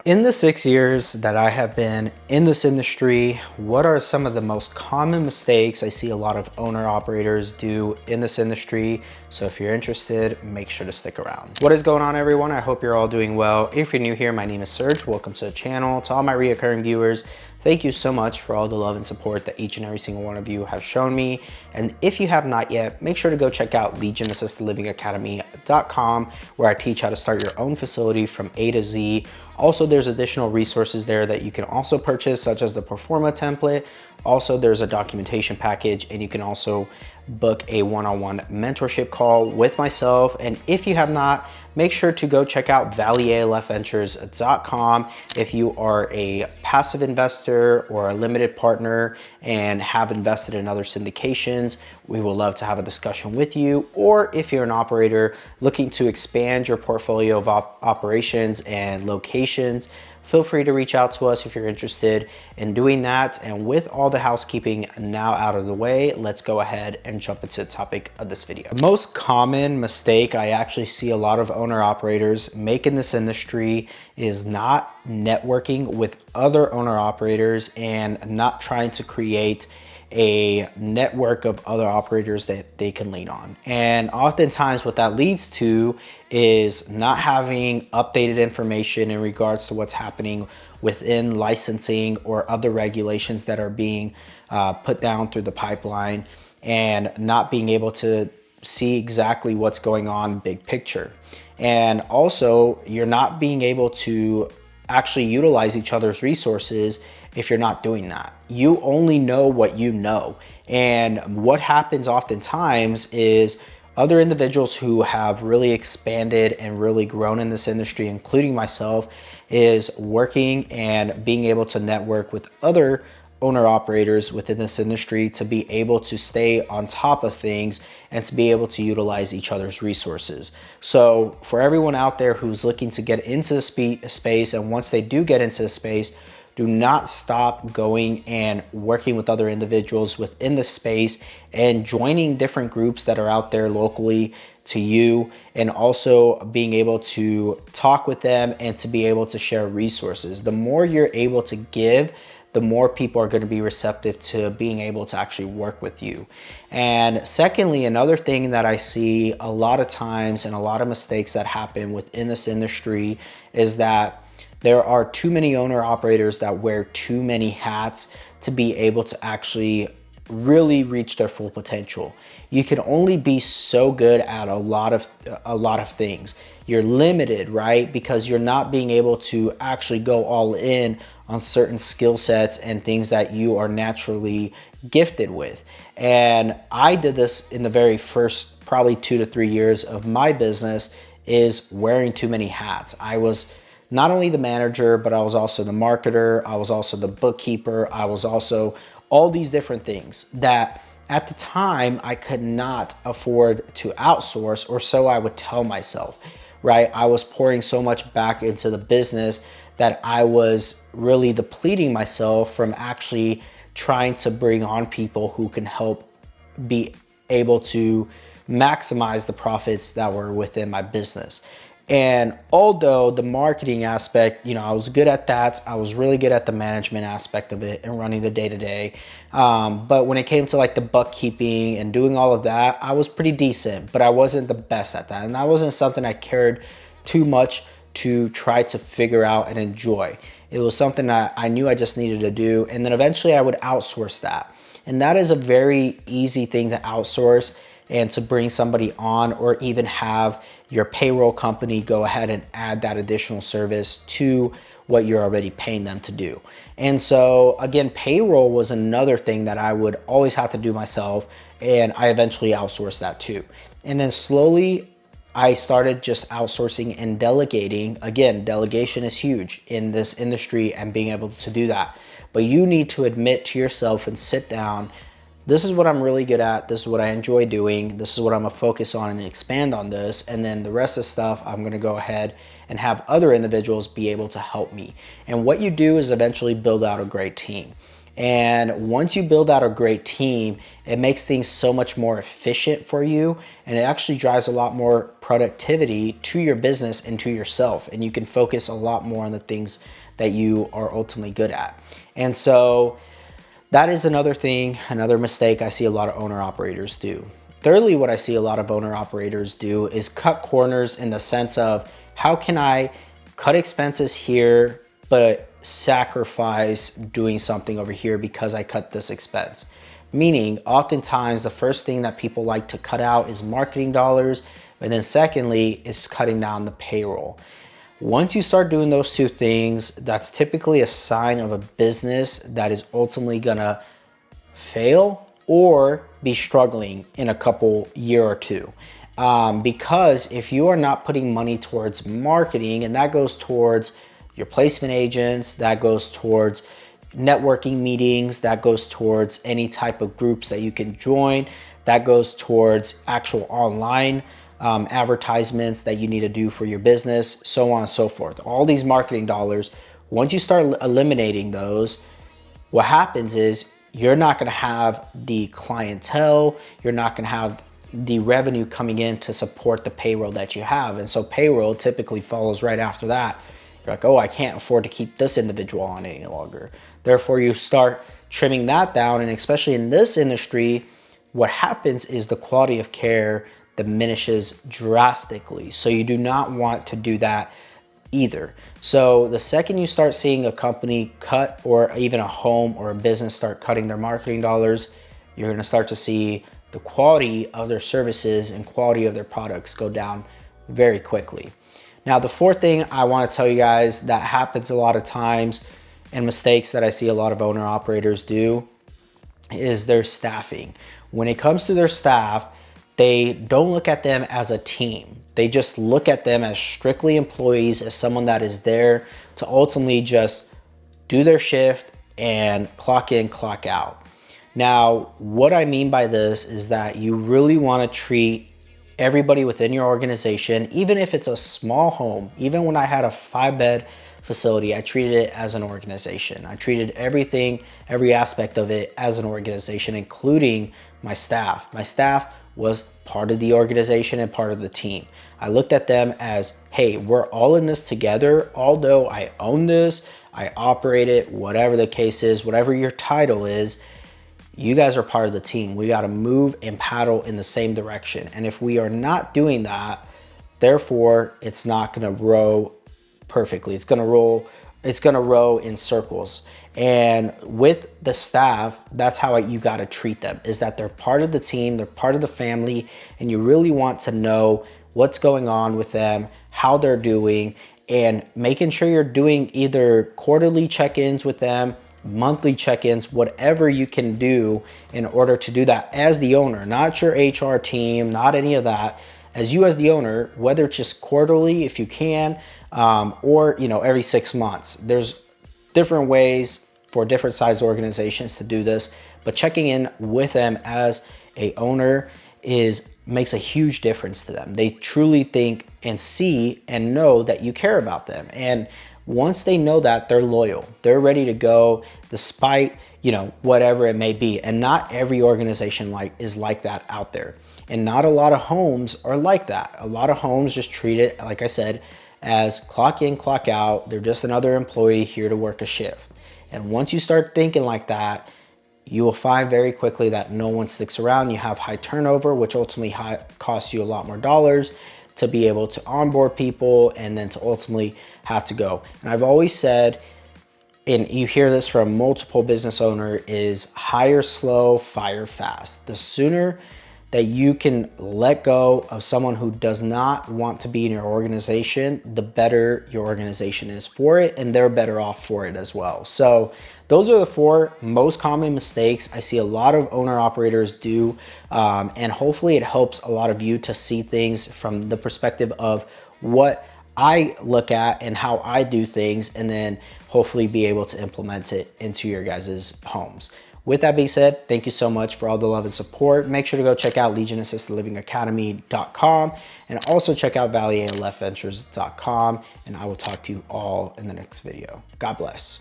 In the 6 years that I have been in this industry, what are some of the most common mistakes I see a lot of owner operators do in this industry? So if you're interested, make sure to stick around. What is going on, everyone? I hope you're all doing well. If you're new here, my name is Serge. Welcome to the channel. To all my reoccurring viewers, thank you so much for all the love and support that each and every single one of you have shown me. And if you have not yet, make sure to go check out legionassistedlivingacademy.com, where I teach how to start your own facility from A to Z. Also, there's additional resources there that you can also purchase, such as the Performa template. Also, there's a documentation package, and you can also book a one-on-one mentorship call with myself. And if you have not, make sure to go check out valleyalfventures.com. If you are a passive investor or a limited partner and have invested in other syndications, we would love to have a discussion with you. Or if you're an operator looking to expand your portfolio of operations and locations, feel free to reach out to us if you're interested in doing that. And with all the housekeeping now out of the way, let's go ahead and jump into the topic of this video. The most common mistake I actually see a lot of owner operators make in this industry is not networking with other owner operators and not trying to create a network of other operators that they can lean on. And oftentimes what that leads to is not having updated information in regards to what's happening within licensing or other regulations that are being put down through the pipeline, and not being able to see exactly what's going on big picture. And also, you're not being able to actually utilize each other's resources if you're not doing that. You only know what you know. And what happens oftentimes is other individuals who have really expanded and really grown in this industry, including myself, is working and being able to network with other owner operators within this industry to be able to stay on top of things and to be able to utilize each other's resources. So for everyone out there who's looking to get into the space, and once they do get into the space, do not stop going and working with other individuals within the space and joining different groups that are out there locally to you, and also being able to talk with them and to be able to share resources. The more you're able to give, the more people are going to be receptive to being able to actually work with you. And secondly, another thing that I see a lot of times and a lot of mistakes that happen within this industry is that there are too many owner operators that wear too many hats to be able to actually really reach their full potential. You can only be so good at a lot of things. You're limited, right? Because you're not being able to actually go all in on certain skill sets and things that you are naturally gifted with. And I did this in the very first probably 2 to 3 years of my business, is wearing too many hats. I was not only the manager, but I was also the marketer. I was also the bookkeeper. I was also all these different things that at the time I could not afford to outsource, or so I would tell myself, right? I was pouring so much back into the business that I was really depleting myself from actually trying to bring on people who can help be able to maximize the profits that were within my business. And although the marketing aspect, I was good at that. I was really good at the management aspect of it and running the day-to-day. But when it came to like the bookkeeping and doing all of that, I was pretty decent, but I wasn't the best at that. And that wasn't something I cared too much to try to figure out and enjoy. It was something that I knew I just needed to do. And then eventually I would outsource that. And that is a very easy thing to outsource and to bring somebody on, or even have your payroll company go ahead and add that additional service to what you're already paying them to do. And so again, payroll was another thing that I would always have to do myself, and I eventually outsourced that too. And then slowly I started just outsourcing and delegating. Again, delegation is huge in this industry and being able to do that. But you need to admit to yourself and sit down, this is what I'm really good at. This is what I enjoy doing. This is what I'm gonna focus on and expand on this. And then the rest of the stuff, I'm gonna go ahead and have other individuals be able to help me. And what you do is eventually build out a great team. And once you build out a great team, it makes things so much more efficient for you, and it actually drives a lot more productivity to your business and to yourself, and you can focus a lot more on the things that you are ultimately good at. And so that is another thing, another mistake I see a lot of owner operators do. Thirdly, what I see a lot of owner operators do is cut corners in the sense of, how can I cut expenses here but sacrifice doing something over here because I cut this expense? Meaning, oftentimes the first thing that people like to cut out is marketing dollars, and then secondly, is cutting down the payroll. Once you start doing those two things, that's typically a sign of a business that is ultimately gonna fail or be struggling in a couple year or two. Because if you are not putting money towards marketing, and that goes towards your placement agents, that goes towards networking meetings, that goes towards any type of groups that you can join, that goes towards actual online advertisements that you need to do for your business, so on and so forth. All these marketing dollars, once you start eliminating those, what happens is you're not going to have the clientele, you're not going to have the revenue coming in to support the payroll that you have. And so payroll typically follows right after that. You're like, oh, I can't afford to keep this individual on any longer. Therefore, you start trimming that down. And especially in this industry, what happens is the quality of care diminishes drastically. So you do not want to do that either. So the second you start seeing a company cut, or even a home or a business start cutting their marketing dollars, you're going to start to see the quality of their services and quality of their products go down very quickly. Now, the fourth thing I want to tell you guys that happens a lot of times, and mistakes that I see a lot of owner operators do, is their staffing. When it comes to their staff, they don't look at them as a team. They just look at them as strictly employees, as someone that is there to ultimately just do their shift and clock in, clock out. Now, what I mean by this is that you really want to treat everybody within your organization, even if it's a small home. Even when I had a 5-bed facility, I treated it as an organization. I treated everything, every aspect of it as an organization, including my staff. My staff was part of the organization and part of the team. I looked at them as, hey, we're all in this together. Although I own this, I operate it, whatever the case is, whatever your title is, you guys are part of the team. We got to move and paddle in the same direction. And if we are not doing that, therefore, it's not going to row perfectly. It's going to row in circles. And with the staff, that's how you got to treat them, is that they're part of the team, they're part of the family, and you really want to know what's going on with them, how they're doing, and making sure you're doing either quarterly check-ins with them, monthly check-ins, whatever you can do in order to do that as the owner, not your HR team, not any of that. As you as the owner, whether it's just quarterly if you can, or every 6 months. There's different ways for different size organizations to do this, but checking in with them as a owner makes a huge difference to them. They truly think and see and know that you care about them. And once they know that, they're loyal. They're ready to go despite, whatever it may be. And not every organization is like that out there. And not a lot of homes are like that. A lot of homes just treat it, like I said, as clock in, clock out. They're just another employee here to work a shift. And once you start thinking like that, you will find very quickly that no one sticks around. You have high turnover, which ultimately costs you a lot more dollars to be able to onboard people and then to ultimately have to go. And I've always said, and you hear this from multiple business owners, is hire slow, fire fast. The sooner that you can let go of someone who does not want to be in your organization, the better your organization is for it, and they're better off for it as well. So those are the 4 most common mistakes I see a lot of owner operators do, and hopefully it helps a lot of you to see things from the perspective of what I look at and how I do things, and then hopefully be able to implement it into your guys' homes. With that being said, thank you so much for all the love and support. Make sure to go check out legionassistedlivingacademy.com and also check out valleyalfventures.com, and I will talk to you all in the next video. God bless.